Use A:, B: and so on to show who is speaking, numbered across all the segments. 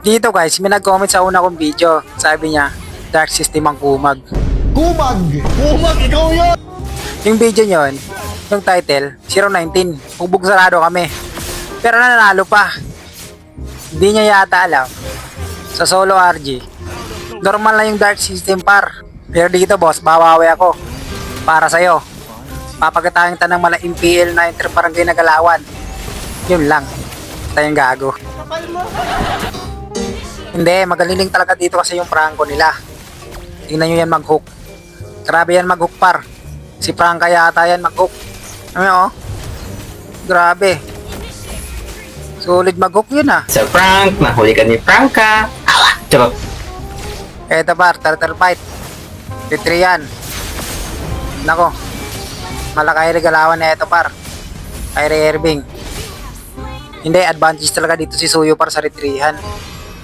A: Dito guys, may nag-comment sa una kong video. Sabi niya, Dark System ang kumag.
B: Kumag! Kumag, ikaw yun!
A: Yung video nyon, yung title, 019. Bubog sarado kami. Pero nanalo pa. Hindi niya yata alam. Sa solo RG, normal na yung Dark System par. Pero dito boss, bawawi ako. Para sa'yo. Papagatahin tanang mala MPL na interbarangay na galawan. Yun lang. Tayong gago. Hindi, magaling talaga dito kasi yung prangko nila. Tingnan nyo yan mag-hook. Grabe yan mag-hook par. Si Prangka yata yan mag-hook. Ano yun, oh? Grabe. Solid mag-hook yun ah.
C: Sa prank, nahuli ka ni Prangka. Awa! Charot.
A: Eto par, turtle fight. P3 yan. Nako. Malakay regalawan na ito par. Kyrie Irving. Hindi, advantage talaga dito si Suyo par sa retrihan.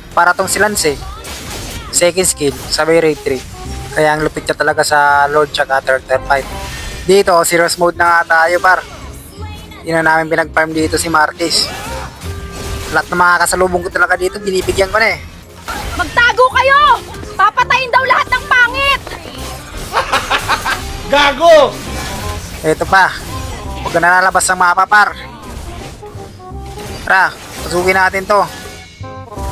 A: Para tong si Lance eh. Second skill, sabay rate 3. Kaya ang lupit niya talaga sa Lord tsaka turtle fight. Dito, serious mode na nga tayo par. Yun na namin pinag-farm dito si Marquez. Lahat ng mga kasalubong ko talaga dito, binibigyan ko na eh.
D: Magtago kayo! Papatayin daw lahat ng pangit!
B: Gago!
A: Ito pa. Huwag ka na lalabas ng mapa par. Tara, pasukin natin to.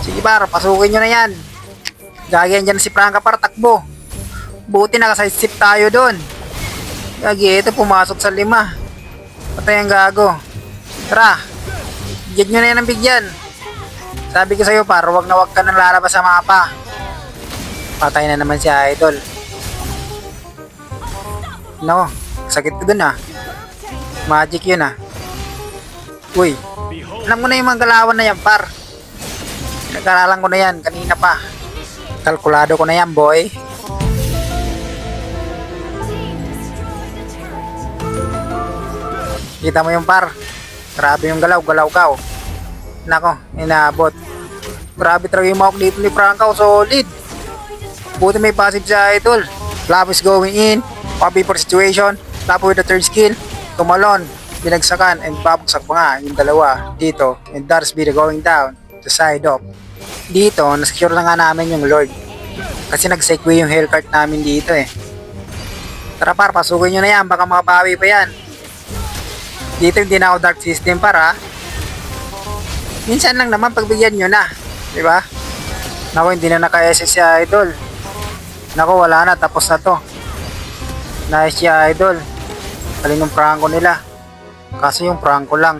A: Sige par, pasukin nyo na yan. Gagi dyan si Prangka par, takbo. Buti naka-sidestep tayo doon. Gagi, ito pumasok sa 5. Patay ang gago. Tara, bigyan nyo na yan ang bigyan. Sabi ko sa'yo par, huwag na huwag ka nang lalabas sa mapa. Patay na naman si Idol. No, sakit ko dun ah. Magic yun ah. Uy, alam ko na yung mga galawan na yan par. Nag-aralan ko na yan kanina pa. Kalkulado ko na yan boy. Kita mo yung par. Grabe yung galaw ka oh. Nako, inaabot. Grabe talaga yung mahok dito ni Prangka, solid. Buti may passive sa Idol. Love is going in. Copy for situation. Tapo with the third skill. Tumalon. Binagsakan and babagsak pa nga yung dalawa dito. And Darsby going down. The side up. Dito, nasecure na nga namin yung Lord. Kasi nag-segue yung Hellcart namin dito eh. Tara par, pasukin nyo na yan. Baka makabawi pa yan. Dito hindi na ako Dark System para. Minsan lang naman pagbigyan nyo na. Diba? Naku, hindi na naka-SS si Idol. Naku, wala na. Tapos na to. Nice si Idol. Galing yung prangko nila. Kaso yung prangko lang.